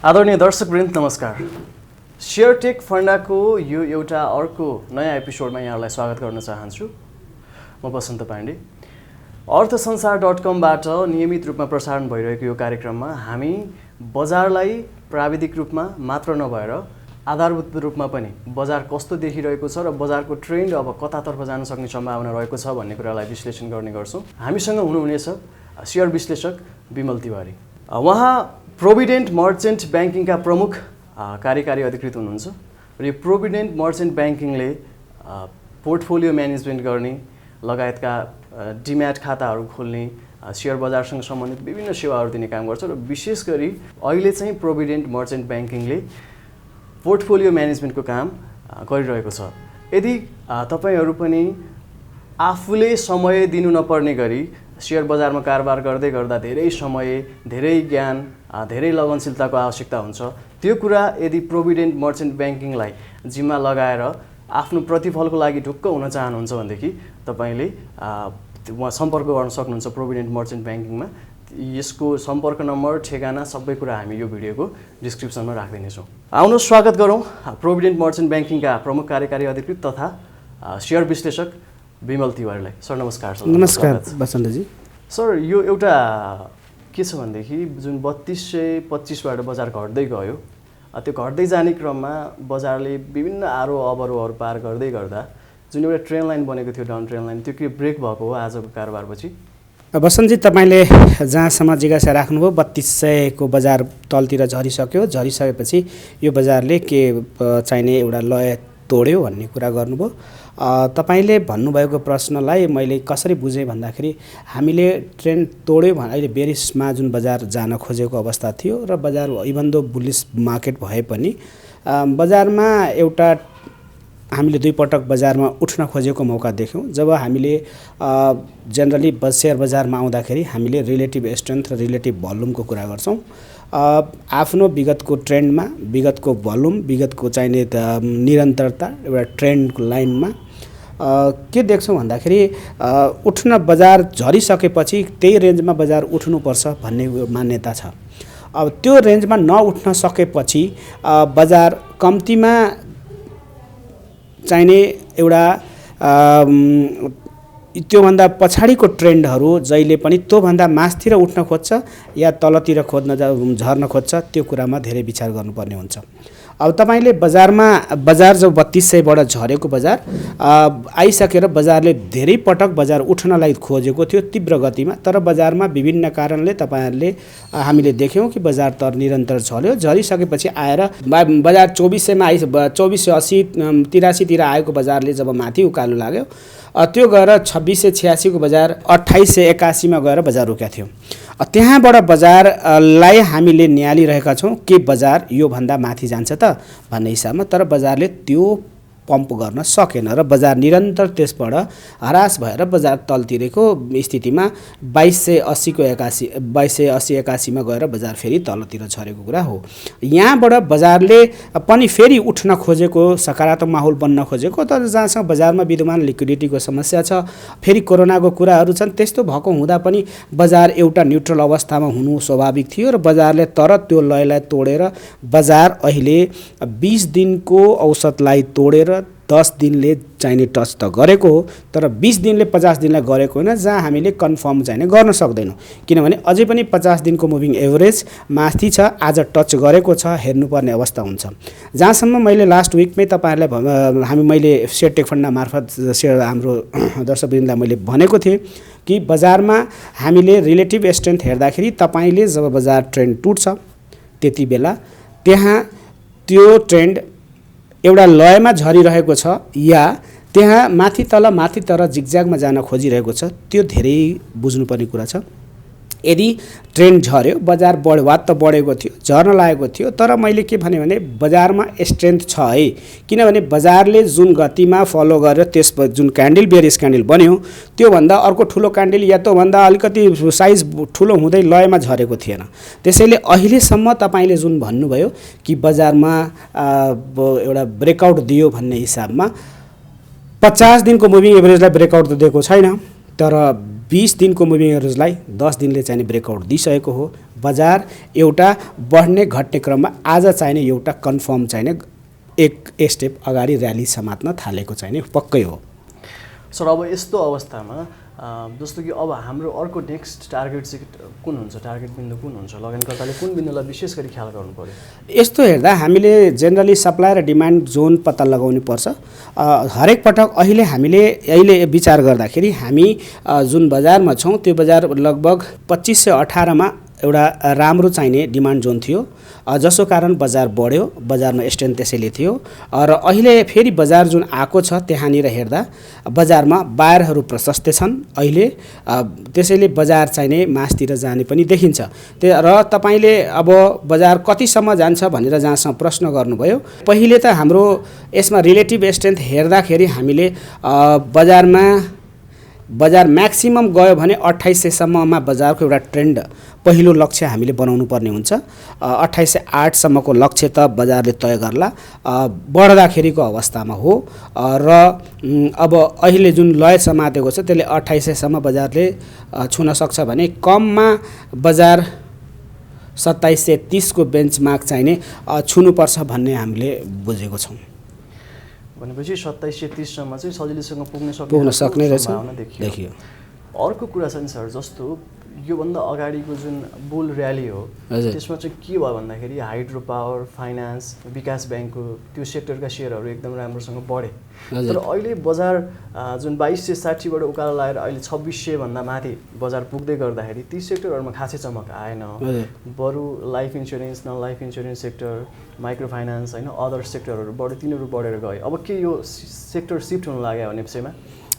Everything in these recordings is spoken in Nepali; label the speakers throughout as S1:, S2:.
S1: आदरणीय दर्शकवृन्द नमस्कार। शेयरटेक फन्डाको यो एउटा अर्को नयाँ एपिसोडमा यहाँलाई स्वागत गर्न चाहन्छु। म बसन्त पाण्डे। अर्थसंसार.com बाट नियमित रूपमा प्रसारण भइरहेको यो कार्यक्रममा हामी बजारलाई प्राविधिक रूपमा मात्र नभएर आधारभूत रूपमा पनि बजार कस्तो देखिरहेको छ र बजारको ट्रेन्ड अब कतातर्फ जान सक्ने सम्भावना रहेको छ भन्ने कुरालाई विश्लेषण गर्ने गर्छौँ। हामीसँग हुनुहुनेछ शेयर विश्लेषक विमल तिवारी। उहाँ प्रोभिडेन्ट मर्चेन्ट ब्याङ्किङका प्रमुख कार्यकारी अधिकृत हुनुहुन्छ र यो प्रोभिडेन्ट मर्चेन्ट ब्याङ्किङले पोर्टफोलियो म्यानेजमेन्ट गर्ने लगायतका डिम्याट खाताहरू खोल्ने शेयर बजारसँग सम्बन्धित विभिन्न सेवाहरू दिने काम गर्छ र विशेष गरी अहिले चाहिँ प्रोभिडेन्ट मर्चेन्ट ब्याङ्किङले पोर्टफोलियो म्यानेजमेन्टको काम गरिरहेको छ। यदि तपाईहरू पनि आफूले समय दिनु नपर्ने गरी शेयर बजारमा कारोबार गर्दै गर्दा धेरै समय, धेरै ज्ञान, धेरै लगनशीलताको आवश्यकता हुन्छ, त्यो कुरा यदि प्रोभिडेन्ट मर्चेन्ट ब्याङ्किङलाई जिम्मा लगाएर आफ्नो प्रतिफलको लागि ढुक्क हुन चाहनुहुन्छ भनेदेखि तपाईले उहाँ सम्पर्क गर्न सक्नुहुन्छ प्रोभिडेन्ट मर्चेन्ट ब्याङ्किङमा। यसको सम्पर्क नम्बर, ठेगाना सबै कुरा हामी यो भिडियोको डिस्क्रिप्सनमा राख्दैछौँ। आउनुहोस् स्वागत गरौँ प्रोभिडेन्ट मर्चेन्ट ब्याङ्किङका प्रमुख कार्यकारी अधिकृत तथा शेयर विश्लेषक विमल तिवारीलाई। सर नमस्कार। सर
S2: नमस्कार बसन्तजी।
S1: सर यो एउटा के छ भनेदेखि जुन 3225बाट बजार घट्दै गयो, त्यो घट्दै जाने क्रममा बजारले विभिन्न आरोह अवरोहहरू पार गर्दै गर्दा जुन एउटा ट्रेन लाइन बनेको थियो, डाउन ट्रेन लाइन, त्यो के ब्रेक भएको हो आजको कारोबारपछि?
S2: बसन्तजी, तपाईँले जहाँसम्म जिज्ञासा राख्नुभयो 3200 को बजार तलतिर झरिसक्यो। झरिसकेपछि यो बजारले के चाहिने एउटा लय तोड्यो भन्ने कुरा गर्नुभयो। तपाईले भन्नुभएको प्रश्नलाई मैले कसरी बुझेँ भन्दाखेरि हामीले ट्रेन्ड तोड्यो भने अहिले बेरिसमा जुन बजार जान खोजेको अवस्था थियो र बजार इभन दो बुलिस मार्केट भए पनि बजारमा एउटा हामीले दुई पटक बजारमा उठ्न खोजेको मौका देख्यौँ। जब हामीले जनरली शेयर बजारमा आउँदाखेरि हामीले रिलेटिभ स्ट्रेन्थ र रिलेटिभ भोल्युमको कुरा गर्छौँ। आफ्नो विगतको ट्रेन्डमा, विगतको भोल्युम, विगतको चाहिने निरन्तरता एउटा ट्रेन्डको लाइनमा के देख्छौँ भन्दाखेरि उठ्न बजार झरिसकेपछि त्यही रेन्जमा बजार उठ्नुपर्छ भन्ने मान्यता छ। अब त्यो रेन्जमा नउठ्न सकेपछि बजार कम्तीमा चाहिने एउटा त्योभन्दा पछाडिको ट्रेन्डहरू जहिले पनि त्योभन्दा मासतिर उठ्न खोज्छ या तलतिर झर्न खोज्छ, त्यो कुरामा धेरै विचार गर्नुपर्ने हुन्छ। अब तपाईले बजार जब 3200बाट झरेको बजार आइसकेर बजारले धेरै पटक बजार उठ्नलाई खोजेको थियो तीव्र गतिमा, तर बजारमा विभिन्न कारणले हामीले देख्यौँ कि बजार त निरन्तर झर्यो। झरिसकेपछि आएर बजार 2400मा 2480 83 तिर आएको बजारले जब माथि उकालो लाग्यो, त्यो गएर 2686 को बजार 2881 मा गएर बजार रोकेको थियो। त्यहाँबाट बजारलाई हामीले निहालिरहेका छौँ के बजार यो भन्दा माथि जान्छ त भन्ने हिसाबमा, तर बजारले त्यो पम्प गर्न सकेन र बजार निरन्तर त्यसबाट हरास भएर बजार तलतिरको स्थितिमा 2280 मा गएर बजार फेरि तलतिर झरेको कुरा हो। यहाँबाट बजारले पनि फेरि उठ्न खोजेको, सकारात्मक माहौल बन्न खोजेको, तर जहाँसँग बजारमा विद्यमान लिक्विडिटीको समस्या छ, फेरि कोरोनाको कुराहरू छन्, त्यस्तो भएको हुँदा पनि बजार एउटा न्युट्रल अवस्थामा हुनु स्वाभाविक थियो र बजारले तर त्यो लयलाई तोडेर बजार अहिले 20 दिनको औसतलाई तोडेर 10 दिनले चाहिने टच त गरेको हो, तर 20 दिनले 50 दिनलाई गरेको होइन, जहाँ हामीले कन्फर्म चाहिने गर्न सक्दैनौँ। किनभने अझै पनि 50 दिनको मुभिङ एभरेज माथि छ, आज टच गरेको छ, हेर्नुपर्ने अवस्था हुन्छ। जहाँसम्म मैले लास्ट विकमै तपाईँहरूलाई मैले शेयरटेक फन्डा मार्फत हाम्रो दर्शकवृन्दलाई मैले भनेको थिएँ कि बजारमा हामीले रिलेटिभ स्ट्रेन्थ हेर्दाखेरि तपाईँले जब बजार ट्रेन्ड टुट्छ त्यति बेला त्यहाँ त्यो ट्रेन्ड एउटा लयमा झरिरहेको छ या त्यहाँ माथि तल जिगज्यागमा जान खोजिरहेको छ, त्यो धेरै बुझ्नुपर्ने कुरा छ। यदि ट्रेन्ड झर्यो, बजार बढ्यो, वात त बढेको थियो, झर्न लागेको थियो, तर मैले के भने बजारमा स्ट्रेन्थ छ है, किनभने बजारले जुन गतिमा फलो गरेर त्यस जुन क्यान्डल बेरिस क्यान्डल बन्यो त्योभन्दा अर्को ठुलो क्यान्डल या त्योभन्दा अलिकति साइज ठुलो हुँदै लयमा झरेको थिएन। त्यसैले अहिलेसम्म तपाईँले जुन भन्नुभयो कि बजारमा एउटा ब्रेकआउट दियो भन्ने हिसाबमा 50 दिनको मुभिङ एभरेजलाई ब्रेकआउट त दिएको छैन, तर 20 दिनको मुभिङ एभरेजलाई 10 दिनले चाहिँ ब्रेकआउट दिइसकेको हो। बजार एउटा बढ्ने घट्ने क्रममा आज चाहिने एउटा कन्फर्म चाहिने एक स्टेप अगाडि र्याली समात्न थालेको चाहिने पक्कै हो।
S1: सर अब यस्तो अवस्थामा जस्तो कि अब हाम्रो अर्को नेक्स्ट टार्गेट चाहिँ कुन हुन्छ, टार्गेट बिन्दु कुन हुन्छ, लगानीकर्ताले कुन बिन्दुलाई विशेष गरी ख्याल गर्नु पर्यो?
S2: यस्तो हेर्दा हामीले जेनरली सप्लाई र डिमान्ड जोन पत्ता लगाउनु पर्छ। हरेक पटक अहिले विचार गर्दाखेरि हामी जुन बजारमा छौँ त्यो बजार लगभग 2518 मा एउटा राम्रो चाहिने डिमान्ड जोन थियो, जसको कारण बजार बढ्यो, बजारमा स्ट्रेन्थ त्यसैले थियो। र अहिले फेरि बजार जुन आएको छ त्यहाँनिर हेर्दा बजारमा बायरहरू प्रशस्त छन् अहिले, त्यसैले बजार चाहिने मासतिर जाने पनि देखिन्छ। र तपाईँले अब बजार कतिसम्म जान्छ भनेर जहाँसम्म प्रश्न गर्नुभयो, पहिले त हाम्रो यसमा रिलेटिभ स्ट्रेन्थ हेर्दाखेरि हामीले बजार म्याक्सिमम गयो भने 2800 सम्ममा बजारको एउटा ट्रेन्ड पहिलो लक्ष्य हामीले बनाउनु पर्ने हुन्छ। 2808 सम्मको लक्ष्य त बजारले तय गर्ला बढ्दाखेरिको अवस्थामा हो। र अब अहिले जुन लय समातेको छ त्यसले 2800 सम्म बजारले छुन सक्छ भने कममा बजार 2730 को बेन्चमार्क चाहिने छुनुपर्छ भन्ने हामीले बुझेको छौँ।
S1: भनेपछि 2730 सम्म चाहिँ सजिलैसँग
S2: पुग्न सक्ने रहेछ देखियो।
S1: अर्को कुरा छ नि सर, जस्तो योभन्दा अगाडिको जुन बुल र्याली हो त्यसमा चाहिँ के भयो भन्दाखेरि हाइड्रो पावर, फाइनान्स, विकास ब्याङ्कको त्यो सेक्टरका सेयरहरू एकदम राम्रोसँग बढे। तर अहिले बजार जुन 2260 बाट उकालो लागेर अहिले 2600 भन्दा माथि बजार पुग्दै गर्दाखेरि ती सेक्टरहरूमा खासै चमक आएन। बरु life insurance, non life insurance sector, micro finance होइन अदर सेक्टरहरू बढ्यो, तिनीहरू बढेर गए। अब के यो सेक्टर सिफ्ट हुन लाग्यो भने विषयमा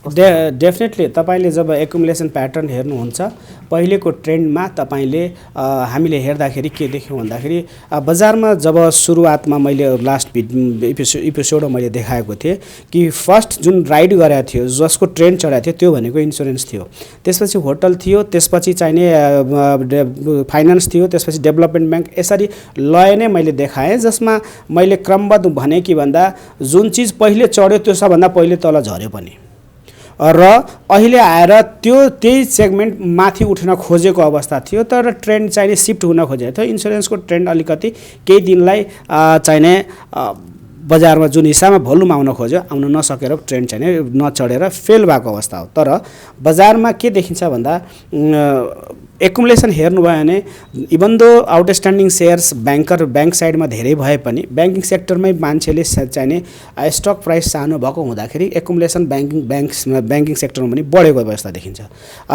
S2: डेफिनेटली तपाईँले जब एकुमुलेसन प्याटर्न हेर्नुहुन्छ पहिलेको ट्रेन्डमा तपाईँले हामीले हेर्दाखेरि के देख्यौँ भन्दाखेरि बजारमा जब सुरुवातमा मैले लास्ट एपिसोडमा मैले देखाएको थिएँ कि फर्स्ट जुन राइड गरेको थियो, जसको ट्रेन्ड चढाएको थियो त्यो भनेको इन्स्योरेन्स थियो, त्यसपछि होटल थियो, त्यसपछि चाहिने फाइनान्स थियो, त्यसपछि डेभलपमेन्ट ब्याङ्क, यसरी लय नै मैले देखाएँ जसमा मैले क्रमबद्ध भने कि भन्दा जुन चिज पहिले चढ्यो त्यो सबभन्दा पहिले तल झऱ्यो पनि। र अहिले आएर त्यही सेगमेन्ट माथि उठ्न खोजेको अवस्था थियो, तर ट्रेन्ड चाहिने सिफ्ट हुन खोजेको थियो। इन्स्योरेन्सको ट्रेन्ड अलिकति केही दिनलाई चाहिने बजारमा जुन हिसाबमा भोल्युम आउन खोज्यो आउन नसकेर ट्रेन्ड चाहिने नचढेर फेल भएको अवस्था हो। तर बजारमा के देखिन्छ भन्दा एकुमुलेसन हेर्नुभयो भने even though outstanding shares bank साइडमा धेरै भए पनि ब्याङ्किङ सेक्टरमै मान्छेले चाहिने स्टक प्राइस सानो भएको हुँदाखेरि एकुमुलेसन ब्याङ्किङ सेक्टरमा पनि बढेको अवस्था देखिन्छ।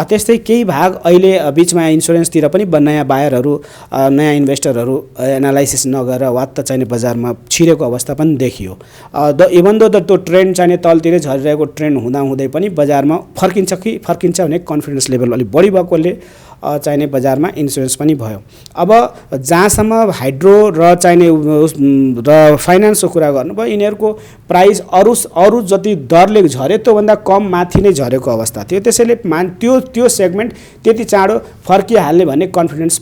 S2: त्यस्तै केही भाग अहिले बिचमा इन्स्योरेन्सतिर पनि नयाँ बायरहरू, नयाँ इन्भेस्टरहरू एनालाइसिस नगरेर वात्त चाहिने बजारमा छिरेको अवस्था पनि देखियो। इभन दो त्यो ट्रेन्ड चाहिने तलतिरै झरिरहेको ट्रेन्ड हुँदाहुँदै पनि बजारमा फर्किन्छ भने कन्फिडेन्स लेभल अलिक बढी भएकोले चाहिने बजारमा इन्स्योरेन्स पनि भयो। अब जहाँसम्म हाइड्रो र चाहिने र फाइनान्सको कुरा गर्नुभयो, यिनीहरूको प्राइस अरू जति दरले झऱ्यो त्योभन्दा कम माथि नै झरेको अवस्था थियो, त्यसैले त्यो सेगमेन्ट त्यति चाँडो फर्किहाल्ने भन्ने कन्फिडेन्स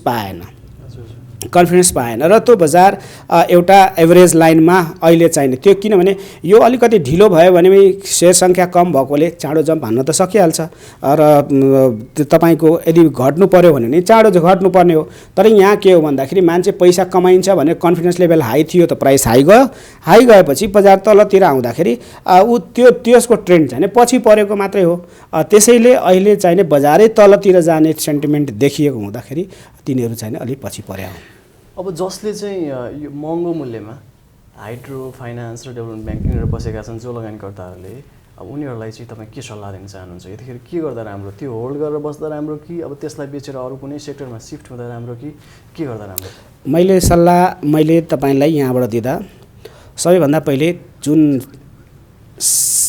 S2: पाएन र त्यो बजार एउटा एभरेज लाइनमा अहिले चाहिने त्यो, किनभने यो अलिकति ढिलो भयो भने सेयर सङ्ख्या कम भएकोले चाँडो जम्प हान्न त सकिहाल्छ र तपाईँको यदि घट्नु पर्यो भने नि चाँडो घट्नुपर्ने हो। तर यहाँ के हो भन्दाखेरि मान्छे पैसा कमाइन्छ भने कन्फिडेन्स लेभल हाई थियो त प्राइस हाई गएपछि बजार तलतिर आउँदाखेरि त्यसको ट्रेन्ड चाहिने पछि परेको मात्रै हो। त्यसैले अहिले चाहिने बजारै तलतिर जाने सेन्टिमेन्ट देखिएको हुँदाखेरि तिनीहरू चाहिने अलिक पछि पर्या हो।
S1: अब जसले चाहिँ यो महँगो मूल्यमा हाइड्रो, फाइनान्स र डेभलपमेन्ट ब्याङ्किङहरू बसेका छन् जो लगानीकर्ताहरूले, अब उनीहरूलाई चाहिँ तपाईँ के सल्लाह दिन चाहनुहुन्छ? यतिखेर के गर्दा राम्रो? त्यो होल्ड गरेर बस्दा राम्रो कि अब त्यसलाई बेचेर अरू कुनै सेक्टरमा सिफ्ट हुँदा राम्रो कि के गर्दा राम्रो?
S2: मैले तपाईँलाई यहाँबाट दिँदा सबैभन्दा पहिले जुन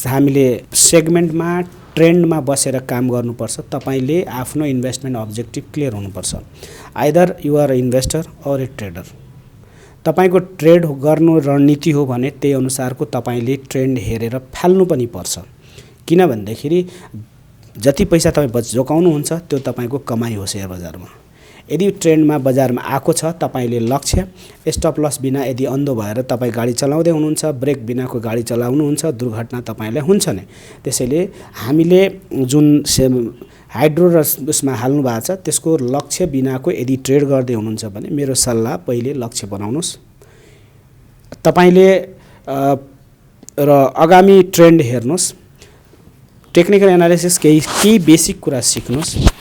S2: हामीले सेगमेन्टमा ट्रेन्डमा बसेर काम गर्नुपर्छ, तपाईँले आफ्नो इन्भेस्टमेन्ट अब्जेक्टिभ क्लियर हुनुपर्छ। Either you are investor or a trader. तपाईँको ट्रेड गर्नु रणनीति हो भने त्यही अनुसारको तपाईँले ट्रेन्ड हेरेर फाल्नु पनि पर्छ। किनभनेदेखि जति पैसा तपाईँ जोगाउनुहुन्छ त्यो तपाईँको कमाइ हो सेयर बजारमा। यदि ट्रेन्डमा बजारमा आएको छ तपाईँले लक्ष्य स्टप लस बिना यदि अन्धो भएर तपाईँ गाडी चलाउँदै हुनुहुन्छ, ब्रेक बिनाको गाडी चलाउनुहुन्छ, दुर्घटना तपाईँलाई हुन्छ नै। त्यसैले हामीले जुन हाइड्रो र उसमा हाल्नु भएको छ त्यसको लक्ष्य बिनाको यदि ट्रेड गर्दै हुनुहुन्छ भने मेरो सल्लाह पहिले लक्ष्य बनाउनुहोस्। तपाईँले र आगामी ट्रेन्ड हेर्नुहोस्, टेक्निकल एनालिसिस केही बेसिक कुरा सिक्नुहोस्,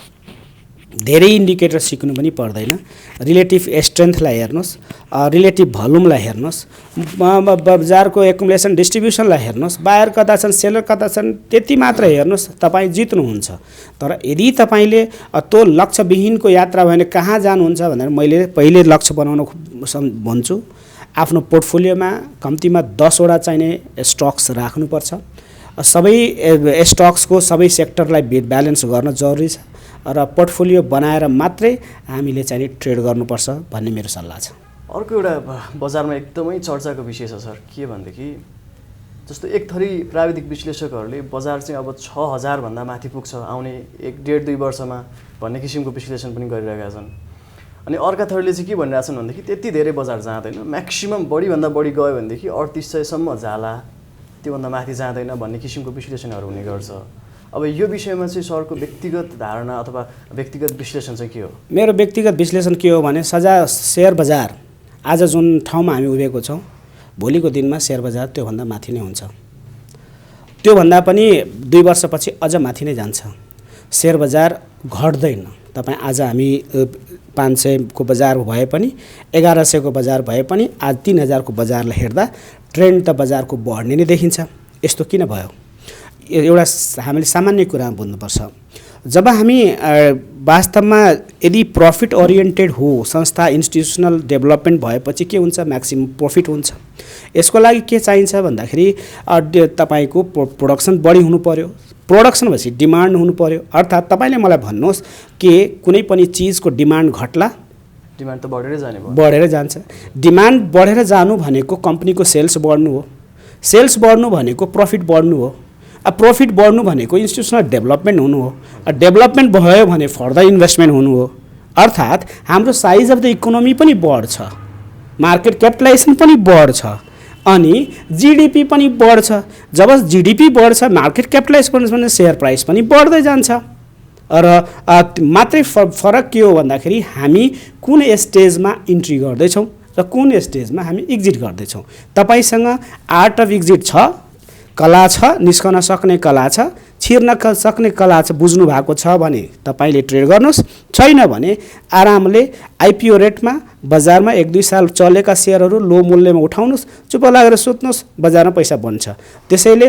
S2: धेरै इन्डिकेटर सिक्नु पनि पर्दैन। रिलेटिभ स्ट्रेन्थलाई हेर्नुहोस्, रिलेटिभ भल्युमलाई हेर्नुहोस्, बजारको एकुमुलेसन डिस्ट्रिब्युसनलाई हेर्नुहोस्, बायर कता छन् सेलर कता छन् त्यति मात्र हेर्नुहोस्, तपाईँ जित्नुहुन्छ। तर यदि तपाईँले त्यो लक्ष्यविहीनको यात्रा भयो भने कहाँ जानुहुन्छ भनेर मैले पहिले लक्ष्य बनाउन भन्छु। आफ्नो पोर्टफोलियोमा कम्तीमा 10 वटा चाहिने स्टक्स राख्नुपर्छ। सबै स्टक्सको सबै सेक्टरलाई ब्यालेन्स गर्न जरुरी छ र पोर्टफोलियो बनाएर मात्रै हामीले चाहिँ ट्रेड गर्नुपर्छ भन्ने मेरो सल्लाह छ।
S1: अर्को एउटा बजारमा एकदमै चर्चाको विषय छ सर, के भनेदेखि जस्तो एक थरी प्राविधिक विश्लेषकहरूले बजार चाहिँ अब 6000 भन्दा माथि पुग्छ आउने 1.5-2 वर्षमा भन्ने किसिमको विश्लेषण पनि गरिरहेका छन्। अनि अर्का थरीले चाहिँ के भनिरहेछन् भनेदेखि त्यति धेरै बजार जाँदैन, म्याक्सिमम बढीभन्दा बढी गयो भनेदेखि 3800 सम्म जाला, त्योभन्दा माथि जाँदैन भन्ने किसिमको विश्लेषणहरू हुने गर्छ। अब यो विषयमा चाहिँ सरको व्यक्तिगत धारणा अथवा व्यक्तिगत विश्लेषण चाहिँ के हो?
S2: मेरो व्यक्तिगत विश्लेषण के हो भने सेयर बजार आज जुन ठाउँमा हामी उभिएको छौँ भोलिको दिनमा सेयर बजार त्योभन्दा माथि नै हुन्छ, त्योभन्दा पनि 2 वर्षपछि अझ माथि नै जान्छ। सेयर बजार घट्दैन। तपाईँ आज हामी 500 को बजार भए पनि 1100 को बजार भए पनि आज 3000 को बजारलाई हेर्दा ट्रेन्ड त बजारको बढ्ने नै देखिन्छ। यस्तो किन भयो? एउटा हामीले सामान्य कुरा बुझ्नुपर्छ। जब हामी वास्तवमा यदि प्रॉफिट ओरिएन्टेड हो संस्था, इन्स्टिट्युसनल डेभलपमेन्ट भएपछि के हुन्छ? म्याक्सिमम प्रॉफिट हुन्छ। यसको लागि के चाहिन्छ भन्दाखेरि तपाईको प्रोडक्सन बढी हुनु पर्यो। प्रोडक्सन भएपछि डिमान्ड हुनु पर्यो। अर्थात् तपाईले मलाई भन्नुहोस् के कुनै पनि चीजको डिमान्ड घट्ला?
S1: डिमान्ड त बढेरै जाने भयो।
S2: बढेर जान्छ। डिमान्ड बढेर जानु भनेको कम्पनीको सेल्स बढ्नु हो। सेल्स बढ्नु भनेको प्रॉफिट बढ्नु हो। प्रॉफिट बढ्नु भनेको इन्स्टिट्युसनल डेभलपमेन्ट हुनु हो। डेभलपमेन्ट भयो भने फर्दर इन्भेस्टमेन्ट हुनु हो। अर्थात् हाम्रो साइज अफ द इकोनोमी पनि बढ्छ, मार्केट क्यापिटलाइजेसन पनि बढ्छ अनि जीडीपी पनि बढ्छ। जब जीडीपी बढ्छ, मार्केट क्यापिटलाइजेसन बढ्छ भने शेयर प्राइस पनि बढ्दै जान्छ। र मात्रै फरक के हो भन्दाखेरि हामी कुन स्टेजमा इन्ट्री गर्दैछौँ र कुन स्टेजमा हामी एक्जिट गर्दैछौँ। तपाईसँग आर्ट अफ एक्जिट छ, कला छ, निस्कन सक्ने कला छ, छिर्न सक्ने कला छ, बुझ्नु भएको छ भने तपाईले ट्रेड गर्नुहोस्। छैन भने आरामले आइपिओ रेटमा बजारमा 1-2 साल चलेका सेयरहरू लो मूल्यमा उठाउनुहोस्, चुप लागेर सुत्नुहोस्, बजारमा पैसा बन्छ। त्यसैले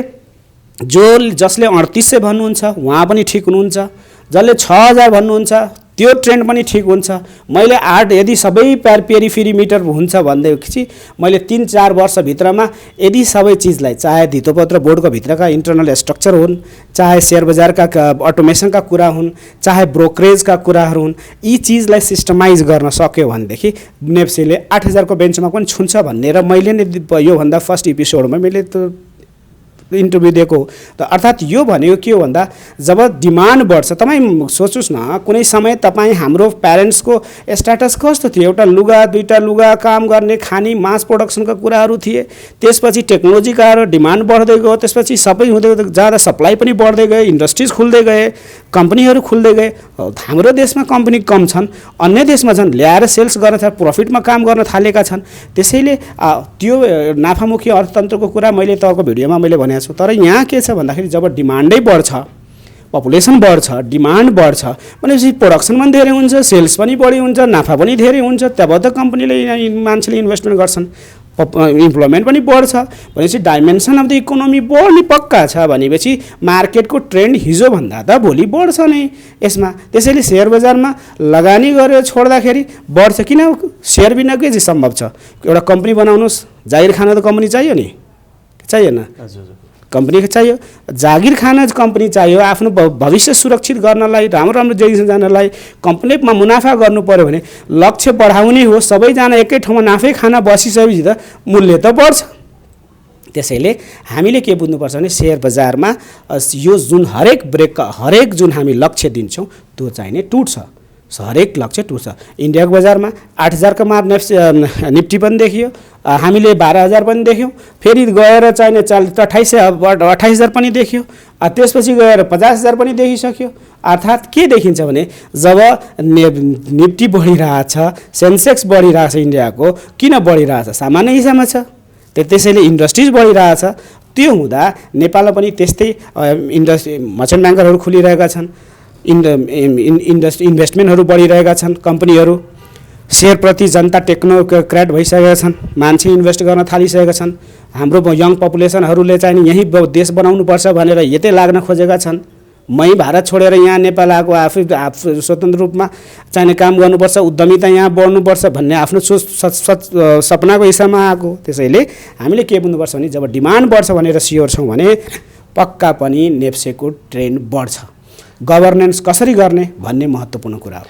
S2: जसले 3800 भन्नुहुन्छ उहाँ पनि ठिक हुनुहुन्छ, जसले 6000 भन्नुहुन्छ त्यो ट्रेन्ड पनि ठिक हुन्छ। मैले यदि सबै पेरिमिटर हुन्छ भनेदेखि मैले 3-4 वर्षभित्रमा यदि सबै चिजलाई चाहे धितोपत्र बोर्डको भित्रका इन्टरनल स्ट्रक्चर हुन्, चाहे सेयर बजारका अटोमेसनका कुरा हुन्, चाहे ब्रोकरेजका कुराहरू हुन्, यी चिजलाई सिस्टमाइज गर्न सक्यो भनेदेखि नेप्सीले 8000 को बेन्चमा पनि छुन्छ भन्ने र मैले नै योभन्दा फर्स्ट एपिसोडमा मैले इन्टरभ्यू दिएको। त अर्थात् यो भनेको के हो भन्दा जब डिमान्ड बढ्छ, तपाईँ सोच्नुहोस् न कुनै समय तपाईँ हाम्रो प्यारेन्ट्सको स्ट्याटस कस्तो थियो? एउटा लुगा, 2टा लुगा, काम गर्ने, खाने, मास प्रोडक्सनका कुराहरू थिए। त्यसपछि टेक्नोलोजीका आएर डिमान्ड बढ्दै गयो, त्यसपछि सबै हुँदै जाँदा सप्लाई पनि बढ्दै गयो, इन्डस्ट्रिज खुल्दै गए, कम्पनीहरू खुल्दै गए। हाम्रो देशमा कम्पनी कम छन्, अन्य देशमा छन्, ल्याएर सेल्स गर्न प्रफिटमा काम गर्न थालेका छन्। त्यसैले त्यो नाफामुखी अर्थतन्त्रको कुरा मैले तपाईँको भिडियोमा मैले भने छु। तर यहाँ के छ भन्दाखेरि जब डिमान्डै बढ्छ, पपुलेसन बढ्छ, डिमान्ड बढ्छ भनेपछि प्रोडक्सन पनि धेरै हुन्छ, सेल्स पनि बढी हुन्छ, नाफा पनि धेरै हुन्छ, तब त कम्पनीले मान्छेले इन्भेस्टमेन्ट गर्छन्, इम्प्लोइमेन्ट पनि बढ्छ भनेपछि डाइमेन्सन अफ द इकोनोमी बढ्ने पक्का छ भनेपछि मार्केटको ट्रेन्ड हिजोभन्दा त भोलि बढ्छ नै यसमा। त्यसैले सेयर बजारमा लगानी गरेर छोड्दाखेरि बढ्छ। किन? सेयर बिना के चाहिँ सम्भव छ? एउटा कम्पनी बनाउनुहोस्, जागिर खान त कम्पनी चाहियो नि, चाहिएन? कम्पनी चाहियो, जागिर खान कम्पनी चाहियो। आफ्नो भविष्य सुरक्षित गर्नलाई, राम्रो डिसिजन जानलाई कम्पनीमा मुनाफा गर्नु पर्यो भने लक्ष्य बढाउने हो। सबैजना एकै ठाउँमा नाफै खाना बसिसकेपछि त मूल्य त बढ्छ। त्यसैले हामीले के बुझ्नुपर्छ भने सेयर बजारमा यो जुन हरेक जुन हामी लक्ष्य दिन्छौँ त्यो चाहिने टुट्छ। हरेक लक्ष्य टुट्छ। इन्डियाको बजारमा 8,000 मार निफ्टी पनि देखियो, हामीले 12,000 पनि देख्यौँ, फेरि गएर चाहिने 28,000 पनि देखियो, त्यसपछि गएर 50,000 पनि देखिसक्यो। अर्थात् के देखिन्छ भने जब निफ्टी बढिरहेछ, सेन्सेक्स बढिरहेछ, इन्डियाको किन बढिरहेछ? सामान्य हिसाबमा छ। त्यसैले इन्डस्ट्रिज बढिरहेछ। त्यो हुँदा नेपालमा पनि त्यस्तै मर्चेन्ट ब्याङ्करहरू खुलिरहेका छन्, इन्भेस्टमेन्टहरू बढिरहेका छन्, कम्पनीहरू सेयरप्रति जनता टेक्नोक्रेट भइसकेका छन्, मान्छे इन्भेस्ट गर्न थालिसकेका छन्। हाम्रो यङ पपुलेसनहरूले चाहिँ यहीँ देश बनाउनुपर्छ भनेर यतै लाग्न खोजेका छन्। मै भारत छोडेर यहाँ नेपाल आएको, आफै स्वतन्त्र रूपमा चाहिने काम गर्नुपर्छ, उद्यमिता यहाँ बढ्नुपर्छ भन्ने आफ्नो सपनाको हिसाबमा आएको। त्यसैले हामीले के बुझ्नुपर्छ भने जब डिमान्ड बढ्छ भनेर स्योर छौँ भने पक्का पनि नेप्सेको ट्रेन्ड बढ्छ। गभर्नेन्स कसरी गर्ने भन्ने महत्त्वपूर्ण कुरा हो।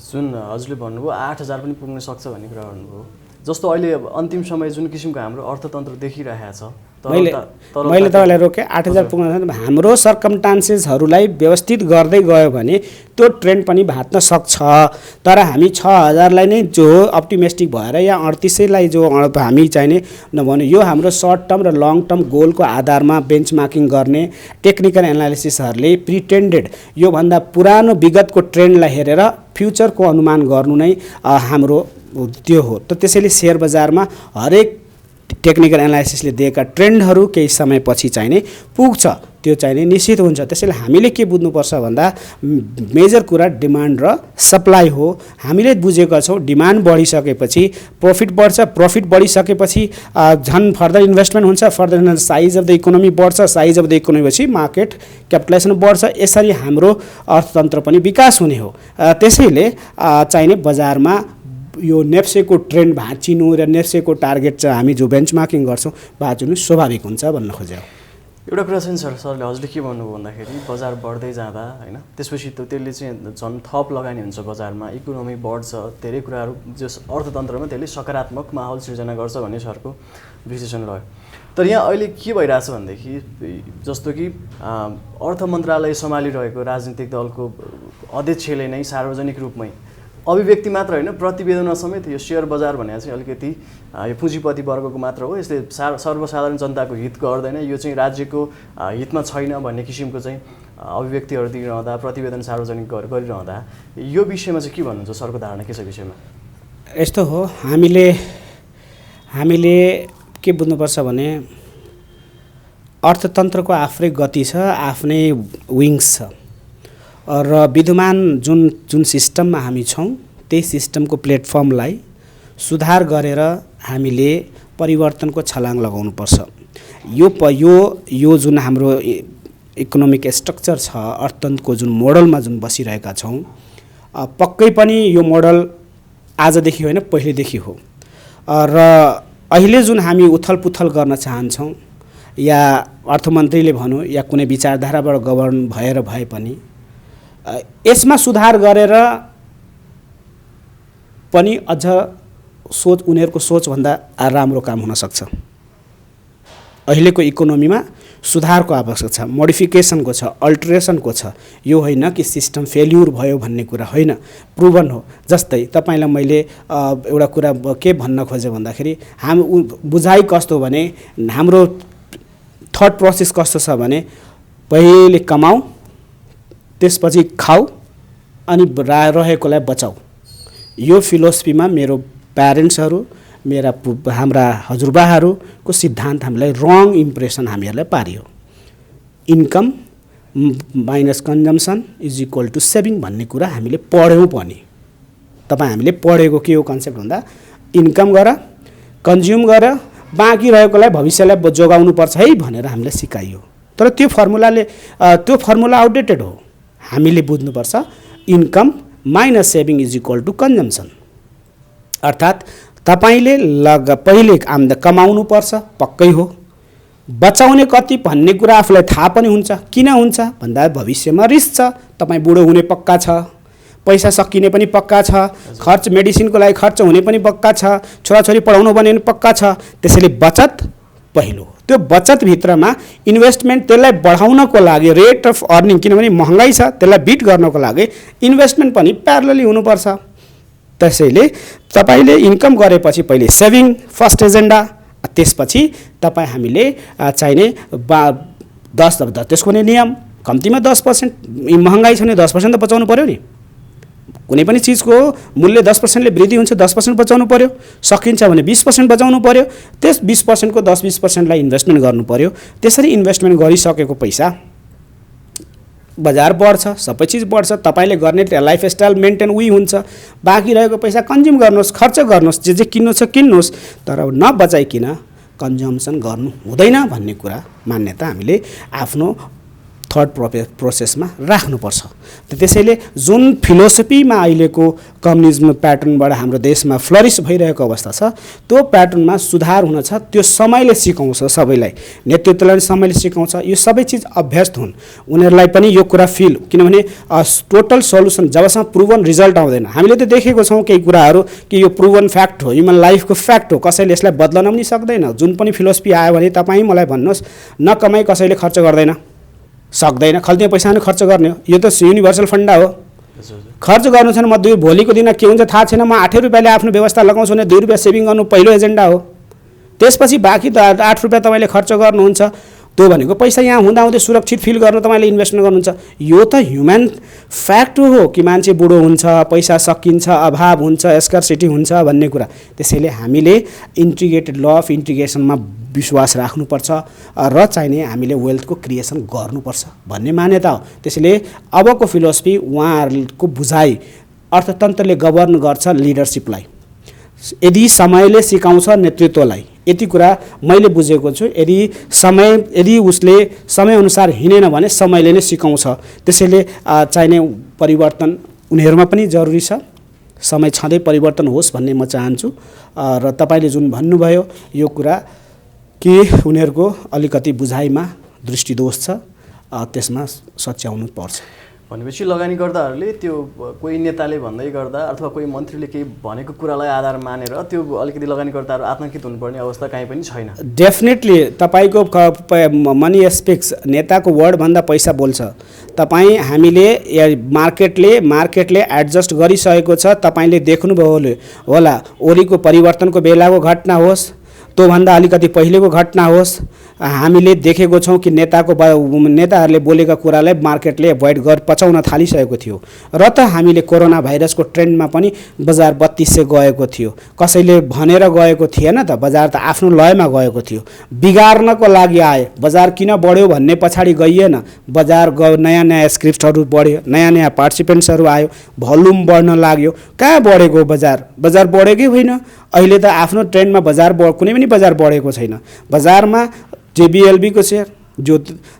S1: जुन हजुरले भन्नुभयो 8,000 पनि पुग्न सक्छ भन्ने कुरा भन्नुभयो। जस्तो अहिले अन्तिम समय जुन किसिमको हाम्रो अर्थतन्त्र देखिरहेको छ,
S2: मैले तपाईँलाई रोकेँ। 8,000 पुग्न हाम्रो सर्कमस्टान्सेसहरूलाई व्यवस्थित गर्दै गयो भने त्यो ट्रेन्ड पनि भात्न सक्छ। तर हामी 6,000लाई नै जो अप्टिमिस्टिक भएर या 3800लाई जो हामी चाहिने नभने यो हाम्रो सर्ट टर्म र लङ टर्म गोलको आधारमा बेन्चमार्किङ गर्ने टेक्निकल एनालिसिसहरूले प्रिटेन्डेड योभन्दा पुरानो विगतको ट्रेन्डलाई हेरेर फ्युचरको अनुमान गर्नु नै हाम्रो त्यो हो। त त्यसैले सेयर बजारमा हरेक टेक्निकल एनालाइसिसले दिएका ट्रेन्डहरू केही समयपछि चाहिने पुग्छ, त्यो चाहिने निश्चित हुन्छ। त्यसैले हामीले के बुझ्नुपर्छ भन्दा मेजर कुरा डिमान्ड र सप्लाई हो। हामीले बुझेका छौँ डिमान्ड बढिसकेपछि प्रफिट बढ्छ, प्रफिट बढिसकेपछि झन् फर्दर इन्भेस्टमेन्ट हुन्छ, further size of the economy बढ्छ, साइज अफ द इकोनोमी पछि मार्केट क्यापिटलाइजेसन बढ्छ। यसरी हाम्रो अर्थतन्त्र पनि विकास हुने हो। त्यसैले चाहिने बजारमा यो नेप्सेको ट्रेन्ड भाँचिनु र नेप्सेको टार्गेट चाहिँ हामी जो बेन्चमार्किङ गर्छौँ भाँचिनु स्वाभाविक हुन्छ भन्न खोजेँ।
S1: एउटा कुरा चाहिँ सरले हजुरले के भन्नुभयो भन्दाखेरि बजार बढ्दै जाँदा होइन त्यसपछि त्यसले चाहिँ झन् थप लगानी हुन्छ बजारमा, इकोनोमी बढ्छ, धेरै कुराहरू जो अर्थतन्त्रमा त्यसले सकारात्मक माहौल सिर्जना गर्छ भन्ने सरको विश्लेषण रह्यो। तर यहाँ अहिले के भइरहेछ भनेदेखि जस्तो कि अर्थ मन्त्रालय सम्हालिरहेको राजनीतिक दलको अध्यक्षले नै सार्वजनिक रूपमै अभिव्यक्ति मात्र होइन प्रतिवेदनमा समेत यो सेयर बजार भनेको चाहिँ अलिकति यो पुँजीपति वर्गको मात्र हो, यसले सर्वसाधारण जनताको हित गर्दैन, यो चाहिँ राज्यको हितमा छैन भन्ने किसिमको चाहिँ अभिव्यक्तिहरू दिइरहँदा प्रतिवेदन सार्वजनिक गरिरहँदा यो विषयमा चाहिँ के भन्नुहुन्छ? सरको धारणा के छ विषयमा?
S2: यस्तो हो, हामीले के बुझ्नुपर्छ भने अर्थतन्त्रको आफ्नै गति छ, आफ्नै विङ्स छ र विद्यमान जुन सिस्टममा हामी छौँ त्यही सिस्टमको प्लेटफर्मलाई सुधार गरेर हामीले परिवर्तनको छलाङ लगाउनुपर्छ। यो जुन हाम्रो इकोनोमिक स्ट्रक्चर छ, अर्थतन्त्रको जुन मोडलमा जुन बसिरहेका छौँ, पक्कै पनि यो मोडल आजदेखि होइन पहिलेदेखि हो र अहिले जुन हामी उथलपुथल गर्न चाहन्छौँ या अर्थमन्त्रीले भनौँ या कुनै विचारधाराबाट गभर्न भएर भए पनि यसमा सुधार गरेर पनि अझ उनीहरूको सोचभन्दा राम्रो काम हुन सक्छ। अहिलेको इकोनोमीमा सुधारको आवश्यक छ, मोडिफिकेसनको छ, अल्टरेसनको छ। यो होइन कि सिस्टम फेल्युर भयो भन्ने कुरा होइन, प्रुभन हो। जस्तै तपाईँलाई मैले एउटा कुरा के भन्न खोजेँ भन्दाखेरि बुझाइ कस्तो भने हाम्रो थट प्रोसेस कस्तो छ भने पहिले कमाऊ, त्यसपछि खाऊ अनि रहेकोलाई बचाऊ। यो फिलोसफीमा मेरो प्यारेन्ट्सहरू हाम्रा हजुरबाहरूको सिद्धान्त हामीलाई रङ इम्प्रेसन हामीहरूलाई पारियो। Income minus consumption is equal to saving भन्ने कुरा हामीले पढ्यौँ पनि। हामीले पढेको के हो कन्सेप्ट भन्दा इन्कम गर, कन्ज्युम गर, बाँकी रहेकोलाई भविष्यलाई जोगाउनुपर्छ है भनेर हामीलाई सिकाइयो। तर त्यो फर्मुला आउटडेटेड हो। हामीले बुझ्नुपर्छ income minus saving is equal to consumption. अर्थात् तपाईँले पहिले कमाउनु पर्छ, पक्कै हो। बचाउने कति भन्ने कुरा आफूलाई थाहा पनि हुन्छ। किन हुन्छ भन्दा भविष्यमा रिस्क छ, तपाईँ बुढो हुने पक्का छ, पैसा सकिने पनि पक्का छ, खर्च मेडिसिनको लागि खर्च हुने पनि पक्का छ, छोराछोरी पढाउनु पर्ने पनि पक्का छ। त्यसैले बचत पहिलो हो। त्यो बचतभित्रमा इन्भेस्टमेन्ट त्यसलाई बढाउनको लागि रेट अफ अर्निङ, किनभने महँगाई छ त्यसलाई बिट गर्नको लागि इन्भेस्टमेन्ट पनि प्यारलली हुनुपर्छ। त्यसैले तपाईँले इन्कम गरेपछि पहिले सेभिङ फर्स्ट एजेन्डा, त्यसपछि तपाईँ हामीले चाहिने 10 त्यसको नै नियम कम्तीमा 10%, महँगाई छ भने 10% त बचाउनु पऱ्यो नि। कुनै पनि चिजको मूल्य 10%ले वृद्धि हुन्छ, 10% बचाउनु पऱ्यो। सकिन्छ भने 20% बचाउनु पऱ्यो। त्यस 20% को 10-20%लाई इन्भेस्टमेन्ट गर्नु पऱ्यो। त्यसरी इन्भेस्टमेन्ट गरिसकेको पैसा बजार बढ्छ, सबै चिज बढ्छ, तपाईँले गर्ने लाइफस्टाइल मेन्टेन उही हुन्छ। बाँकी रहेको पैसा कन्ज्युम गर्नुहोस्, खर्च गर्नुहोस्, जे किन्नु छ किन्नुहोस्, तर नबचाइकन कन्जम्सन गर्नु हुँदैन भन्ने कुरा मान्यता हामीले आफ्नो थर्ड प्रोसेसमा राख्नुपर्छ। त्यसैले जुन फिलोसफीमा अहिलेको कम्युनिज्म प्याटर्नबाट हाम्रो देशमा फ्लरिस भइरहेको अवस्था छ, त्यो प्याटर्नमा सुधार हुन छ। त्यो समयले सिकाउँछ, सबैलाई नेतृत्वलाई समयले सिकाउँछ। यो सबै चिज अभ्यस्त हुन्, उनीहरूलाई पनि यो कुरा फिल, किनभने टोटल सल्युसन जबसम्म प्रुभन रिजल्ट आउँदैन। हामीले त देखेको छौँ केही कुराहरू कि यो प्रुभन फ्याक्ट हो, ह्युमन लाइफको फ्याक्ट हो, कसैले यसलाई बदल्न पनि सक्दैन। जुन पनि फिलोसफी आयो भने तपाईँ मलाई भन्नुहोस्, नकमाई कसैले खर्च गर्दैन, सक्दैन। खल्तीमा पैसा नै खर्च गर्ने हो, यो त युनिभर्सल फन्डा हो। खर्च गर्नु छैन, म भोलिको दिन के हुन्छ थाहा छैन, म 8 रुपियाँले आफ्नो व्यवस्था लगाउँछु भने 2 रुपियाँ सेभिङ गर्नु पहिलो एजेन्डा हो। त्यसपछि बाँकी त 8 रुपियाँ तपाईँले खर्च गर्नुहुन्छ, त्यो भनेको पैसा यहाँ हुँदाहुँदै सुरक्षित फिल गर्नु तपाईँले इन्भेस्टमेन्ट गर्नुहुन्छ। यो त ह्युमन फ्याक्ट हो कि मान्छे बुढो हुन्छ, पैसा सकिन्छ, अभाव हुन्छ, स्कर्सिटी हुन्छ भन्ने कुरा। त्यसैले हामीले इन्टिग्रेटेड ल अफ इन्टिग्रेसनमा विश्वास राख्नुपर्छ र चाहिने हामीले वेल्थको क्रिएसन गर्नुपर्छ भन्ने मान्यता हो। त्यसैले अबको फिलोसफी उहाँहरूको बुझाइ अर्थतन्त्रले गभर्न गर्छ लिडरसिपलाई, यदि समयले सिकाउँछ नेतृत्वलाई। यति कुरा मैले बुझेको छु। यदि उसले समयअनुसार हिँडेन भने समयले नै सिकाउँछ। त्यसैले चाहिने परिवर्तन उनीहरूमा पनि जरुरी छ। समय छँदै परिवर्तन होस् भन्ने म चाहन्छु। र तपाईँले जुन भन्नुभयो यो कुरा कि उनीहरूको अलिकति बुझाइमा दृष्टिदोष छ, त्यसमा सच्याउनु पर्छ।
S1: भनेपछि लगानीकर्ताहरूले त्यो कोही नेताले भन्दै गर्दा अथवा कोही मन्त्रीले केही भनेको कुरालाई आधार मानेर त्यो अलिकति लगानीकर्ताहरू आतंकित हुनुपर्ने अवस्था कहीँ पनि छैन।
S2: डेफिनेटली तपाईँको मनी स्पिक्स, नेताको वर्डभन्दा पैसा बोल्छ। हामीले मार्केटले एडजस्ट गरिसकेको छ। तपाईँले देख्नुभयो होला, ओलीको परिवर्तनको बेलाको घटना होस्, त्योभन्दा अलिकति पहिलेको घटना होस्, हामीले देखेको छौँ कि नेताहरूले बोलेका कुरालाई मार्केटले एभोइड पचाउन थालिसकेको थियो। र त हामीले कोरोना भाइरसको ट्रेन्डमा पनि बजार 3200 गएको थियो। कसैले भनेर गएको थिएन त, बजार त आफ्नो लयमा गएको थियो। बिगार्नको लागि आए, बजार किन बढ्यो भन्ने पछाडि गइएन। बजार नयाँ नयाँ स्क्रिप्टहरू बढ्यो, नयाँ नयाँ पार्टिसिपेन्ट्सहरू आयो, भोल्युम बढ्न लाग्यो। कहाँ बढेको बजार बढेकै होइन। अहिले त आफ्नो ट्रेन्डमा कुनै पनि बजार बढेको छैन। बजारमा जेबिएलबीको सेयर, जो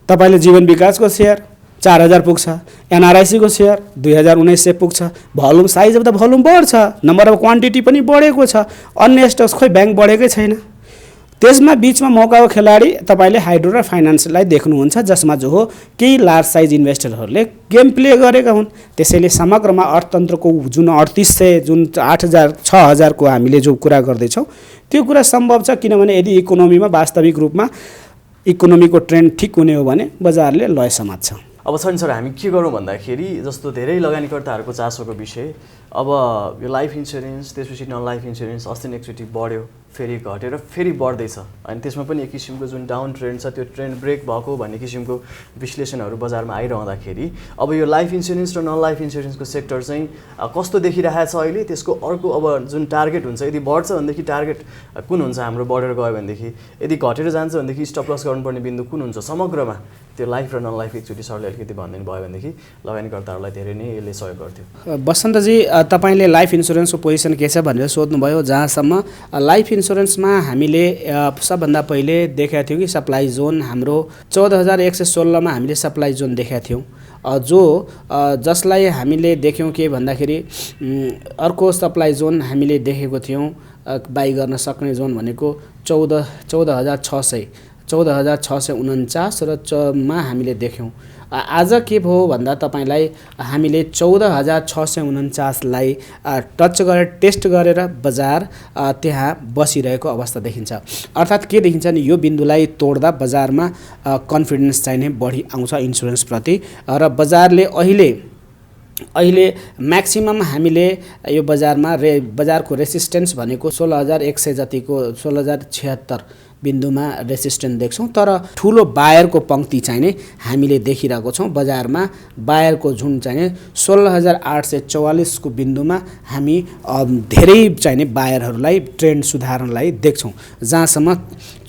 S2: तपाईँले जीवन विकासको सेयर 4000 पुग्छ, एनआरआइसीको सेयर 2900 पुग्छ। Volume size of the volume बढ्छ, नम्बर अफ क्वान्टिटी पनि बढेको छ। अन्य स्टक्स खोइ ब्याङ्क बढेकै छैन। त्यसमा बिचमा मौकाको खेलाडी तपाईँले हाइड्रो र फाइनान्सलाई देख्नुहुन्छ, जसमा जो हो केही लार्ज साइज इन्भेस्टरहरूले गेम प्ले गरेका हुन्। त्यसैले समग्रमा अर्थतन्त्रको जुन 3800 जुन 8000 6000 को हामीले जो कुरा गर्दैछौँ त्यो कुरा सम्भव छ। किनभने यदि इकोनोमीमा वास्तविक रूपमा इकोनोमीको ट्रेन्ड ठिक हुने हो भने बजारले लय समात्छ।
S1: अब छन् सर, हामी के गरौँ भन्दाखेरि जस्तो धेरै लगानीकर्ताहरूको चासोको विषय, अब यो लाइफ इन्सुरेन्स, त्यसपछि नन लाइफ इन्सुरेन्स अस्ति एकचोटि बढ्यो, फेरि घटेर फेरि बढ्दैछ। अनि त्यसमा पनि एक किसिमको जुन डाउन ट्रेन्ड छ, त्यो ट्रेन्ड ब्रेक भएको भन्ने किसिमको विश्लेषणहरू बजारमा आइरहँदाखेरि अब यो लाइफ इन्सुरेन्स र नन लाइफ इन्सुरेन्सको सेक्टर चाहिँ कस्तो देखिरहेछ अहिले, त्यसको अर्को अब जुन टार्गेट हुन्छ, यदि बढ्छ भनेदेखि टार्गेट कुन हुन्छ हाम्रो, बढेर गयो भनेदेखि, यदि घटेर जान्छ भनेदेखि स्टप लस गर्नुपर्ने बिन्दु कुन हुन्छ समग्रमा? त्यो लाइफ र नन लाइफ एकचोटि सरले अलिकति भनिदिनु भयो भनेदेखि लगानीकर्ताहरूलाई धेरै नै यसले सहयोग गर्थ्यो।
S2: बसन्तजी, तपाईँले लाइफ इन्सुरेन्सको पोजिसन के छ भनेर सोध्नुभयो। जहाँसम्म लाइफ इन्सुरेन्समा हामीले सबभन्दा पहिले देखेका थियौँ कि सप्लाई जोन हाम्रो 14116 मा हामीले सप्लाई जोन देखेका थियौँ, जसलाई हामीले देख्यौँ के भन्दाखेरि अर्को सप्लाई जोन हामीले देखेको थियौँ बाई गर्न सक्ने जोन भनेको 14649 र मा हामीले देख्यौँ। आज के भयो भन्दा तपाईँलाई हामीले 14,649लाई टच गरेर टेस्ट गरेर बजार त्यहाँ बसिरहेको अवस्था देखिन्छ। अर्थात् के देखिन्छ नि, यो बिन्दुलाई तोड्दा बजारमा कन्फिडेन्स चाहिँ नै बढी आउँछ इन्सुरेन्सप्रति र बजारले अहिले म्याक्सिमम हामीले यो बजारको रेसिस्टेन्स भनेको 16,100 जतिको 16,076 बिन्दुमा रेसिस्टेन्स देख्छौँ। तर ठुलो बायरको पङ्क्ति चाहिँ नै हामीले देखिरहेको छौँ। बजारमा बायरको झुन्ड चाहिँ नै 16,844 को बिन्दुमा हामी धेरै चाहिँ नै बायरहरूलाई ट्रेन्ड सुधार्नलाई देख्छौँ। जहाँसम्म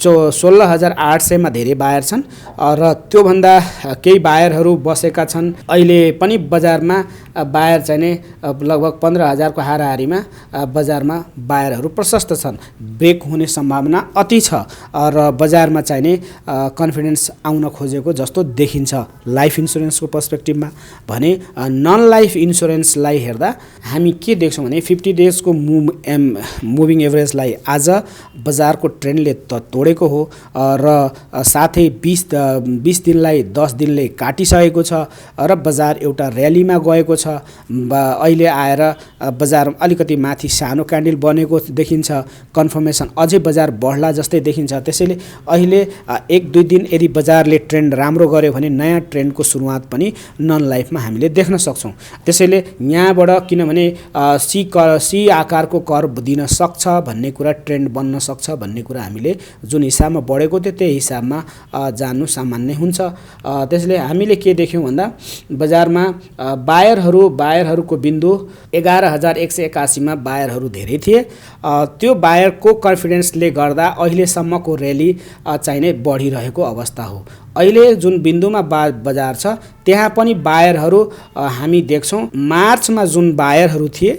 S2: 16,800 मा धेरै बायर छन् र त्योभन्दा केही बायरहरू बसेका छन्। अहिले पनि बजारमा बायर चाहिँ नै लगभग 15,000 को हाराहारीमा बजारमा बायरहरू प्रशस्त छन्। ब्रेक हुने सम्भावना अति छ र बजारमा चाहिँ नै कन्फिडेन्स आउन खोजेको जस्तो देखिन्छ लाइफ इन्सुरेन्सको पर्सपेक्टिभमा। भने नन लाइफ इन्सुरेन्सलाई हेर्दा हामी के देख्छौँ भने 50 डेजको मुभिङ एभरेजलाई आज बजारको ट्रेन्डले तोडेको हो र साथै 20 दिनलाई 10 दिनले काटिसकेको छ र बजार एउटा र्यालीमा गएको छ। अहिले आएर बजार अलिकति माथि सानो क्यान्डल बनेको देखिन्छ। कन्फर्मेसन अझै बजार बढ्ला जस्तै देखिन्छ। त्यसैले अहिले 1-2 दिन यदि बजारले ट्रेन्ड राम्रो गर्यो भने नयाँ ट्रेन्डको सुरुवात पनि नन लाइफमा हामीले देख्न सक्छौँ। त्यसैले यहाँबाट किनभने सी आकारको कर्भ दिन सक्छ भन्ने कुरा, ट्रेन्ड बन्न सक्छ भन्ने कुरा हामीले जुन हिसाबमा बढेको थियो त्यही हिसाबमा जान्नु सामान्य हुन्छ। त्यसैले हामीले के देख्यौँ भन्दा बजारमा बायरहरूको बिन्दु 11,181 मा बायरहरू धेरै थिए। त्यो बायरको कन्फिडेन्सले गर्दा अहिलेसम्मको र्याली चाहिँ नै बढिरहेको अवस्था हो। अहिले जुन बिन्दुमा बजार छ त्यहाँ पनि बायरहरू हामी देख्छौँ। मार्चमा जुन बायरहरू थिए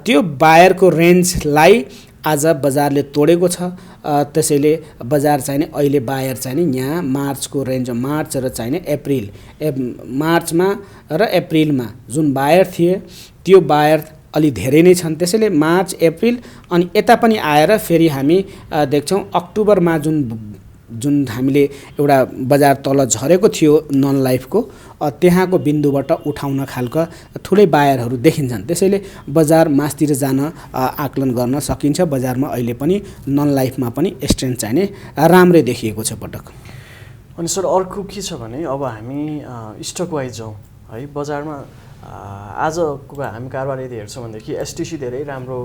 S2: त्यो बायरको रेन्जलाई आज बजारले तोडेको छ। त्यसैले बजार चाहिँ अहिले बायर चाहिँ यहाँ मार्चको रेन्ज, मार्च र चाहिँ मार्चमा र एप्रिलमा जुन बायर थिए त्यो बायर अलि धेरै नै छन्। त्यसैले मार्च, एप्रिल अनि यता पनि आएर फेरि हामी देख्छौँ अक्टोबरमा जुन हामीले एउटा बजार तल झरेको थियो नन लाइफको, त्यहाँको बिन्दुबाट उठाउन खालका ठुलै बायरहरू देखिन्छन्। त्यसैले बजार मास्तिर जान आकलन गर्न सकिन्छ। बजारमा अहिले पनि नन लाइफमा पनि स्ट्रेन्थ चाहिँ नै राम्रै देखिएको छ पटक।
S1: अनि सर अर्को के छ भने अब हामी स्टक वाइज जाउँ है, बजारमा आजको हामी कारोबार यदि हेर्छौँ भनेदेखि एसटिसी धेरै राम्रो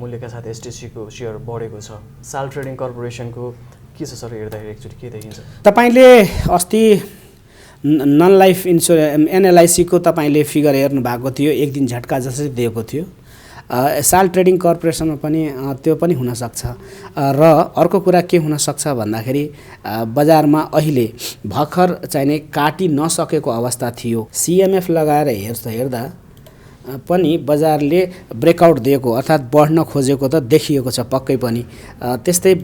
S1: मूल्यका साथ एसटिसीको सेयर बढेको छ। साल ट्रेडिङ कर्पोरेसनको के छ सर हेर्दाखेरि एकचोटि के देखिन्छ?
S2: तपाईँले अस्ति नन लाइफ एनएलआइसीको तपाईँले फिगर हेर्नु भएको थियो, एक दिन झट्का जसरी दिएको थियो। साल ट्रेडिङ कर्पोरेसनमा पनि त्यो पनि हुनसक्छ। र अर्को कुरा के हुनसक्छ भन्दाखेरि बजारमा अहिले भर्खर चाहिँ नै काटि नसकेको अवस्था थियो। सिएमएफ लगाएर हेर्दा पनि बजारले ब्रेकआउट दिएको अर्थात् बढ्न खोजेको त देखिएको छ पक्कै पनि। त्यस्तै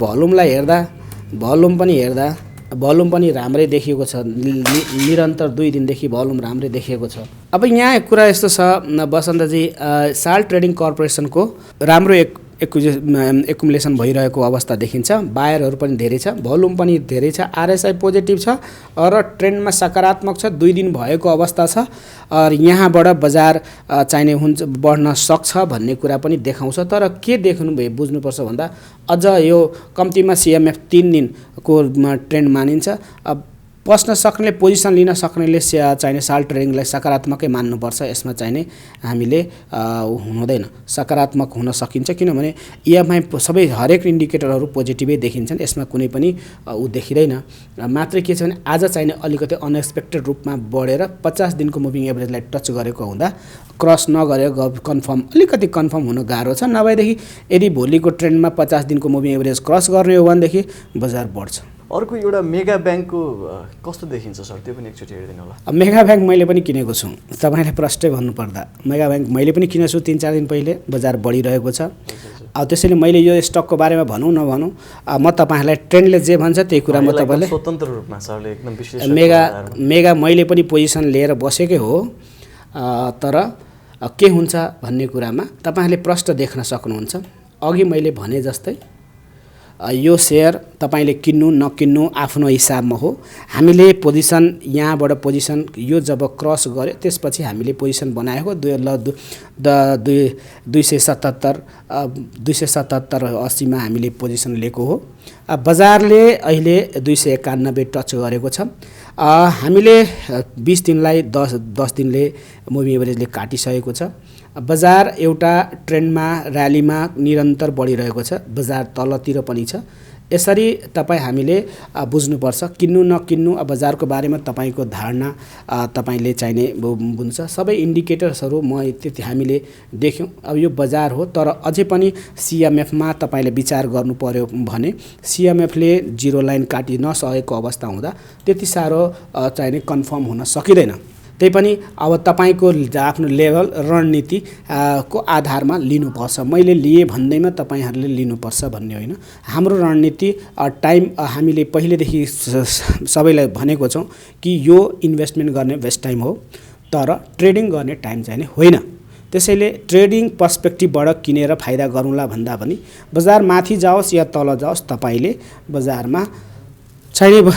S2: भोल्युम पनि राम्रै देखिएको छ। निरन्तर 2 दिनदेखि भोल्युम राम्रै देखिएको छ। अब यहाँ कुरा यस्तो छ बसन्तजी, साल ट्रेडिङ कर्पोरेसनको राम्रो एकुमुलेसन भइरहेको अवस्था देखिन्छ। बायरहरू पनि धेरै छ, भोल्युम पनि धेरै छ, आरएसआई पोजिटिभ छ र ट्रेन्डमा सकारात्मक छ। 2 दिन भएको अवस्था छ र यहाँबाट बजार चाहिने हुन्छ बढ्न सक्छ भन्ने कुरा पनि देखाउँछ। तर के देख्नुभयो बुझ्नुपर्छ भन्दा अझ यो कम्तीमा सिएमएफ 3 दिनको ट्रेन्ड मानिन्छ। बस्न सक्नेले, पोजिसन लिन सक्नेले चाहिने साल ट्रेडिङलाई सकारात्मकै मान्नुपर्छ। यसमा चाहिने हामीले हुँदैन, सकारात्मक हुन सकिन्छ किनभने इएमआई सबै हरेक इन्डिकेटरहरू पोजिटिभै देखिन्छन्। यसमा कुनै पनि देखिँदैन। मात्रै के छ भने आज चाहिने अलिकति अनएक्सपेक्टेड रूपमा बढेर 50 दिनको मुभिङ एभरेजलाई टच गरेको हुँदा क्रस नगरेको अलिकति कन्फर्म हुन गाह्रो छ। नभएदेखि यदि भोलिको ट्रेन्डमा 50 दिनको मुभिङ एभरेज क्रस गर्ने हो भनेदेखि बजार बढ्छ।
S1: अर्को एउटा मेगा ब्याङ्कको कस्तो देखिन्छ सर, त्यो पनि एकचोटि हेरिदिनु होला।
S2: मेगा ब्याङ्क मैले पनि किनेको छु। तपाईँले प्रष्टै भन्नुपर्दा मेगा ब्याङ्क मैले पनि किनेको छु 3-4 दिन पहिले। बजार बढिरहेको छ। त्यसैले मैले यो स्टकको बारेमा भनौँ नभनौँ म तपाईँहरूलाई ट्रेन्डले जे भन्छ त्यही कुरा म तपाईँलाई
S1: स्वतन्त्र रूपमा सरले एकदम विश्लेषण
S2: मेगा मैले पनि पोजिसन लिएर बसेकै हो। तर के हुन्छ भन्ने कुरामा तपाईँहरूले प्रष्ट देख्न सक्नुहुन्छ। अघि मैले भने जस्तै यो सेयर तपाईँले किन्नु नकिन्नु आफ्नो हिसाबमा हो। हामीले पोजिसन यहाँबाट पोजिसन यो जब क्रस गर्यो त्यसपछि हामीले पोजिसन बनाएको 277 हामीले पोजिसन लिएको हो। बजारले अहिले 291 टच गरेको छ। हामीले 20 दिनलाई 10 दिनले मुभी एभरेजले काटिसकेको छ। बजार एउटा ट्रेन्डमा र्यालीमा निरन्तर बढिरहेको छ। बजार तलतिर पनि छ। यसरी तपाईँ हामीले बुझ्नुपर्छ। किन्नु नकिन्नु बजारको बारेमा तपाईँको धारणा तपाईँले चाहिने बुझ्छ। सबै इन्डिकेटर्सहरू त्यति हामीले देख्यौँ। अब यो बजार हो, तर अझै पनि सिएमएफमा तपाईँले विचार गर्नु पर्यो भने सिएमएफले जिरो लाइन काटि नसकेको अवस्था हुँदा त्यति साह्रो चाहिने कन्फर्म हुन सकिँदैन। त्यही पनि अब तपाईँको आफ्नो लेभल रणनीति को आधारमा लिनुपर्छ। मैले लिए भन्दैमा तपाईँहरूले लिनुपर्छ भन्ने होइन। हाम्रो रणनीति टाइम हामीले पहिलेदेखि सबैलाई भनेको छौँ कि यो इन्भेस्टमेन्ट गर्ने बेस्ट टाइम हो, तर ट्रेडिङ गर्ने टाइम चाहिँ होइन। त्यसैले ट्रेडिङ पर्सपेक्टिभबाट किनेर फाइदा गरौँला भन्दा पनि बजार माथि जाओस् या तल जाओस् तपाईँले बजारमा चाहिने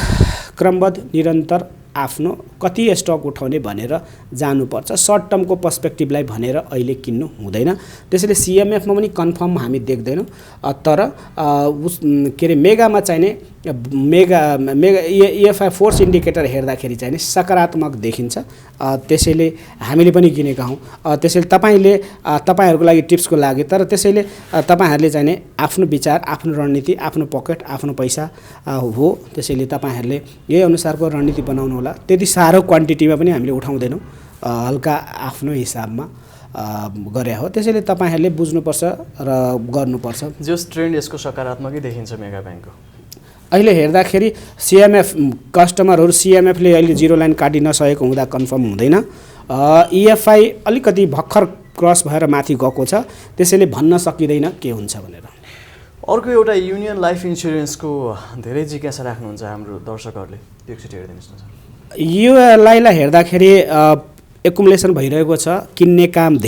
S2: क्रमबद्ध निरन्तर आफ्नो कति स्टक उठाउने भनेर जानुपर्छ। सर्ट टर्मको पर्सपेक्टिभलाई भनेर अहिले किन्नु हुँदैन। त्यसैले सिएमएफमा पनि कन्फर्म हामी देख्दैनौँ, तर के अरे मेगामा चाहिने मेगा इएफआई फोर्स इन्डिकेटर हेर्दाखेरि चाहिँ सकारात्मक देखिन्छ। त्यसैले हामीले पनि किनेका हौँ। त्यसैले तपाईँहरूको लागि टिप्सको लागि, तर त्यसैले तपाईँहरूले चाहिँ आफ्नो विचार, आफ्नो रणनीति, आफ्नो पकेट, आफ्नो पैसा हो। त्यसैले तपाईँहरूले यही अनुसारको रणनीति बनाउनु होला। त्यति साह्रो क्वान्टिटीमा पनि हामीले उठाउँदैनौँ, हल्का आफ्नो हिसाबमा गरे हो। त्यसैले तपाईँहरूले बुझ्नुपर्छ र गर्नुपर्छ।
S1: जस ट्रेन्ड यसको सकारात्मकै देखिन्छ मेगा ब्याङ्कको।
S2: अहिले हेर्दाखेरि सिएमएफ कस्टमरहरू सिएमएफले अहिले जिरो लाइन काटि नसकेको हुँदा कन्फर्म हुँदैन। इएफआई अलिकति भर्खर क्रस भएर माथि गएको छ। त्यसैले भन्न सकिँदैन के हुन्छ भनेर।
S1: अर्को एउटा युनियन लाइफ इन्सुरेन्सको धेरै जिज्ञासा राख्नुहुन्छ हाम्रो दर्शकहरूले, त्यो एकचोटि हेरिदिनुहोस् न सर।
S2: यो लाइनलाई हेर्दाखेरि एकुमुलेसन भइरहेको छ। किन्ने काम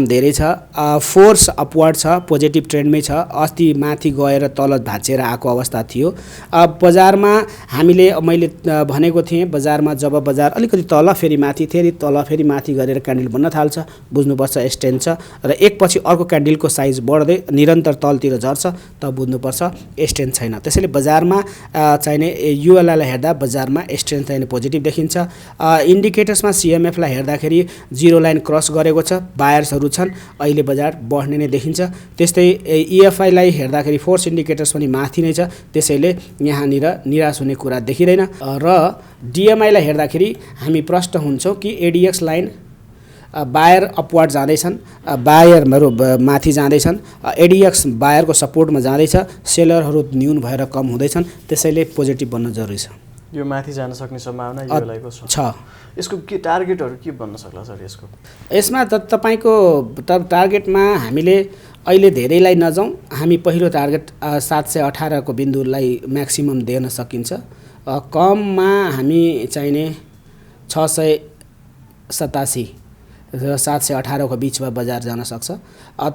S2: धेरै छ। फोर्स अपवर्ड छ, पोजिटिभ ट्रेन्डमै छ। अस्ति माथि गएर तल भाँचेर आएको अवस्था थियो। बजारमा हामीले मैले भनेको थिएँ, बजारमा जब बजार अलिकति तल फेरि माथि गरेर क्यान्डल बन्न थाल्छ, बुझ्नुपर्छ स्ट्रेन्थ छ र एकपछि अर्को क्यान्डलको साइज बढ्दै निरन्तर तलतिर झर्छ, तब बुझ्नुपर्छ स्ट्रेन्थ छैन। त्यसैले बजारमा चाहिने युएलआईलाई हेर्दा बजारमा स्ट्रेन्थ चाहिने पोजिटिभ देखिन्छ। इन्डिकेटर्समा सिएमएफलाई हेर्दाखेरि जिरो लाइन क्रस गरेको छ, बायर्सहरू छन्, अहिले बजार बढ्ने नै देखिन्छ। त्यस्तै इएफआईलाई हेर्दाखेरि फोर्स इन्डिकेटर्स पनि माथि नै छ। त्यसैले यहाँनिर निराश हुने कुरा देखिँदैन। र डिएमआईलाई हेर्दाखेरि हामी प्रष्ट हुन्छौँ कि एडिएक्स लाइन बायर अपवार्ड जाँदैछन्, बायरहरू माथि जाँदैछन्, एडिएक्स बायरको सपोर्टमा जाँदैछ, सेलरहरू न्यून भएर कम हुँदैछन्। त्यसैले पोजिटिभ बन्न जरुरी छ।
S1: यो माथि जान सक्ने सम्भावना युएलआईको छ। यसको के टार्गेटहरू के बन्न सक्ला सर यसको?
S2: यसमा तपाईँको टार्गेटमा हामीले अहिले धेरैलाई नजाउँ। हामी पहिलो टार्गेट 718 को बिन्दुलाई म्याक्सिमम दिन सकिन्छ। कममा हामी चाहिने 687 र 718 को बिचमा बजार जान सक्छ।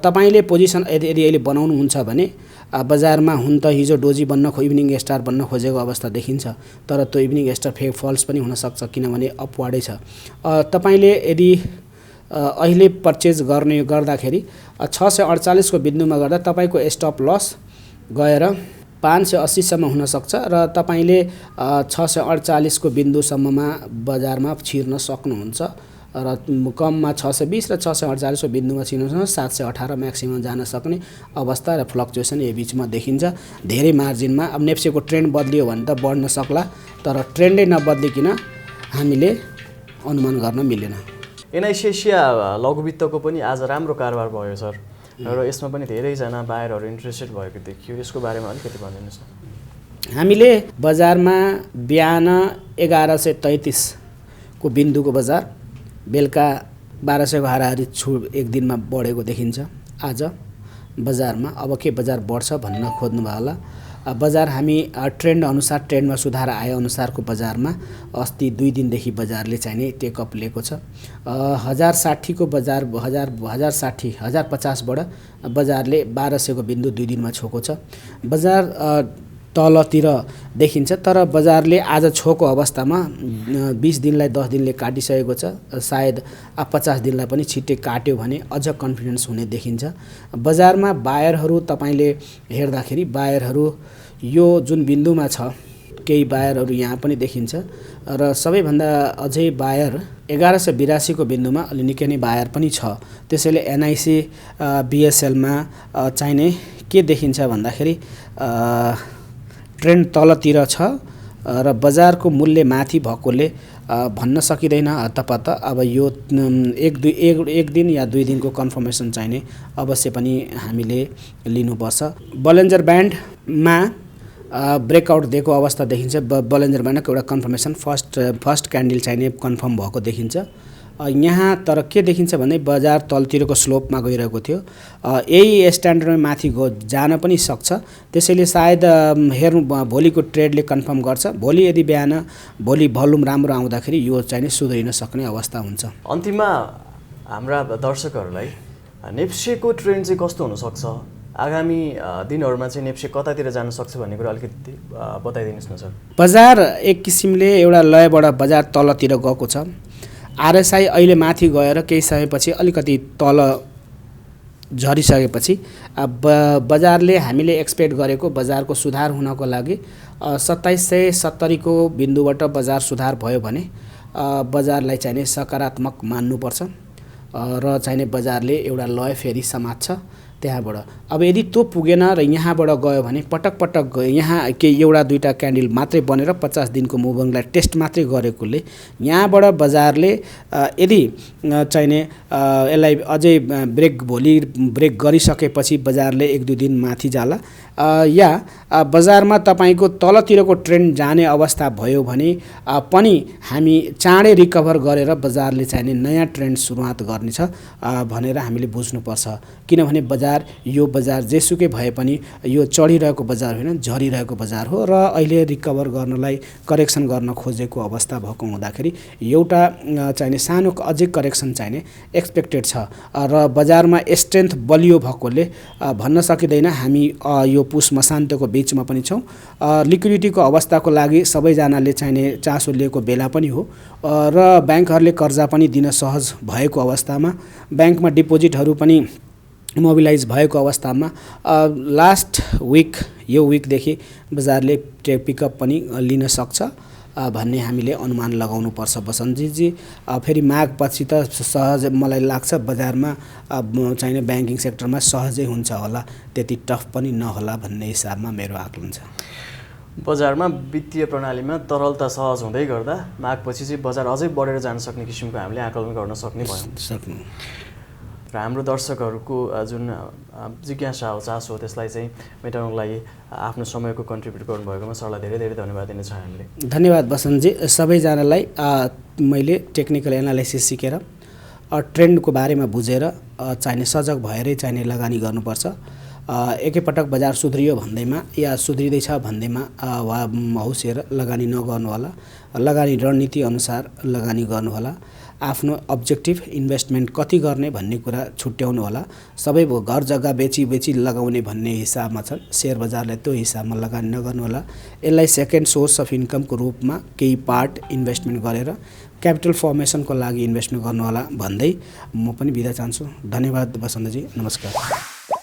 S2: तपाईँले पोजिसन यदि अहिले बनाउनुहुन्छ भने बजारमा हुन त हिजो डोजी बन्न इभिनिङ स्टार बन्न खोजेको अवस्था देखिन्छ, तर त्यो इभिनिङ स्टार फेक फल्स पनि हुनसक्छ, किनभने अपवार्डै छ। तपाईँले यदि अहिले परचेज गर्दाखेरि 648 को बिन्दुमा गर्दा तपाईँको स्टप लस गएर 580 सम्म हुनसक्छ र तपाईँले 648 को बिन्दुसम्ममा बजारमा छिर्न सक्नुहुन्छ। र कममा 620 र 648 को बिन्दुमा छिर्नुहुन्छ। 718 म्याक्सिमम जान सक्ने अवस्था र फ्लक्चुएसन यो बिचमा देखिन्छ धेरै मार्जिनमा। अब नेप्सेको ट्रेन्ड बदलियो भने त बढ्न सक्ला, तर ट्रेन्डै नबदलिकन हामीले अनुमान गर्न मिलेन।
S1: एनआइसी एसिया लघुवित्तको पनि आज राम्रो कारोबार भयो सर, र यसमा पनि धेरैजना बायरहरू इन्ट्रेस्टेड भएको देखियो। यसको बारेमा अलिकति भनिदिनुहोस् न।
S2: हामीले बजारमा बिहान 1133 को बिन्दुको बजार बेलुका 1200 को हाराहारी एक दिनमा बढेको देखिन्छ। आज बजारमा अब के बजार बढ्छ भन्न खोज्नुभयो होला। बजार हामी ट्रेन्ड अनुसार ट्रेन्डमा सुधार आए अनुसारको बजारमा अस्ति 2 दिनदेखि बजारले चाहिने टेकअप लिएको छ। 1060 को बजार 1050 बाट बजारले 1200 को बिन्दु 2 दिनमा छोको छ। बजार तलतिर देखिन्छ, तर बजारले आज छोको अवस्थामा 20 दिनलाई 10 दिनले काटिसकेको छ। सायद 50 दिनलाई पनि छिट्टै काट्यो भने अझ कन्फिडेन्स हुने देखिन्छ। बजारमा बायरहरू तपाईँले हेर्दाखेरि बायरहरू यो जुन बिन्दुमा छ, केही बायरहरू यहाँ पनि देखिन्छ र सबैभन्दा अझै बायर 1182 को बिन्दुमा अलि निकै नै बायर पनि छ। त्यसैले एनआइसी बिएसएलमा चाहिने के देखिन्छ भन्दाखेरि ट्रेन्ड तलतिर छ र बजारको मूल्य माथि भएकोले भन्न सकिँदैन हत्तपत्त। अब यो एक दिन या 2 दिनको कन्फर्मेसन चाहिने अवश्य पनि हामीले लिनुपर्छ। बलेन्जर ब्यान्डमा ब्रेकआउट दिएको अवस्था देखिन्छ। बलेन्जर ब्यान्डको एउटा कन्फर्मेसन फर्स्ट क्यान्डल चाहिने कन्फर्म भएको देखिन्छ। यहाँ तर के देखिन्छ भने बजार तलतिरको स्लोपमा गइरहेको थियो। यही स्ट्यान्डर्डमा माथि जान पनि सक्छ। त्यसैले सायद हेर्नु भोलिको ट्रेडले कन्फर्म गर्छ। भोलि यदि बिहान भोलि भोल्युम राम्रो आउँदाखेरि यो चाहिँ सुध्रिन सक्ने अवस्था हुन्छ।
S1: अन्तिममा हाम्रा दर्शकहरूलाई नेप्सेको ट्रेन्ड चाहिँ कस्तो हुनसक्छ, आगामी दिनहरूमा चाहिँ नेप्से कतातिर जान सक्छ भन्ने कुरा अलिकति बताइदिनुहोस् न सर।
S2: बजार एक किसिमले एउटा लयबाट बजार तलतिर गएको छ। आरएसआई अहिले माथि गएर केही समयपछि अलिकति तल झरिसकेपछि बजारले हामीले एक्सपेक्ट गरेको बजारको सुधार हुनको लागि 2770 को बिन्दुबाट बजार सुधार भयो भने बजारलाई चाहिने सकारात्मक मान्नुपर्छ र चाहिने बजारले एउटा लय फेरि समात्छ त्यहाँबाट। अब यदि त्यो पुगेन र यहाँबाट गयो भने पटक यहाँ के एउटा दुईटा क्यान्डल मात्रै बनेर 50 दिनको मुभमेन्टलाई टेस्ट मात्रै गरेकोले यहाँबाट बजारले यदि चाहिने यसलाई अझै भोलि ब्रेक गरिसकेपछि बजारले 1-2 दिन माथि जाला या बजारमा तपाईको तलतिरको ट्रेन्ड जाने अवस्था भयो भने पनि हामी चाँडै रिकभर गरेर बजारले चाहिने नयाँ ट्रेन्ड सुरुवात गर्नेछ भनेर हामीले बुझ्नुपर्छ। किनभने यो बजार जेसुकै भए पनि यो चढिरहेको बजार होइन, झरिरहेको बजार हो र अहिले रिकभर गर्नलाई करेक्सन गर्न खोजेको अवस्था भएको हुँदाखेरि एउटा चाहिने सानो अझै करेक्सन चाहिने एक्सपेक्टेड छ र बजारमा स्ट्रेन्थ बलियो भएकोले भन्न सकिँदैन। हामी यो पुस मसान्तको बीचमा पनि छौँ। लिक्विडिटीको अवस्थाको लागि सबैजनाले चाहिने चासो लिएको बेला पनि हो र ब्याङ्कहरूले कर्जा पनि दिन सहज भएको अवस्थामा ब्याङ्कमा डिपोजिटहरू पनि मोबिलाइज भएको अवस्थामा लास्ट विक यो विकदेखि बजारले पिकअप पनि लिन सक्छ भन्ने हामीले अनुमान लगाउनुपर्छ बसन्तजी। फेरि माघपछि त सहज मलाई लाग्छ बजारमा चाहिने ब्याङ्किङ सेक्टरमा सहजै हुन्छ होला, त्यति टफ पनि नहोला भन्ने हिसाबमा मेरो आकलन छ।
S1: बजारमा वित्तीय प्रणालीमा तरलता सहज हुँदै गर्दा माघपछि चाहिँ बजार अझै बढेर जान सक्ने किसिमको हामीले आकलन गर्न सक्ने भयो। र हाम्रो दर्शकहरूको जुन जिज्ञासा हो, चासो हो, त्यसलाई चाहिँ मेटाउनको लागि आफ्नो समयको कन्ट्रिब्युट गर्नुभएकोमा सरलाई धेरै धेरै धन्यवाद दिन चाहे हामीले।
S2: धन्यवाद बसन्तजी। सबैजनालाई मैले टेक्निकल एनालाइसिस सिकेर ट्रेन्डको बारेमा बुझेर चाहिने सजग भएरै चाहिने लगानी गर्नुपर्छ। एकैपटक बजार सुध्रियो भन्दैमा या सुध्रिँदैछ भन्दैमा हौस हेर लगानी नगर्नु होला। लगानी रणनीति अनुसार लगानी गर्नु होला। आफ्नो अब्जेक्टिभ इन्भेस्टमेन्ट कति गर्ने भन्ने कुरा छुट्याउनु होला। सबै घर जग्गा बेची लगाउने भन्ने हिसाबमा छन्, सेयर बजारलाई त्यो हिसाबमा लगानी नगर्नु होला। यसलाई सेकेन्ड सोर्स अफ इन्कमको रूपमा केही पार्ट इन्भेस्टमेन्ट गरेर क्यापिटल फर्मेसनको लागि इन्भेस्टमेन्ट गर्नु होला भन्दै म पनि बिदा चाहन्छु। धन्यवाद बसन्तजी, नमस्कार।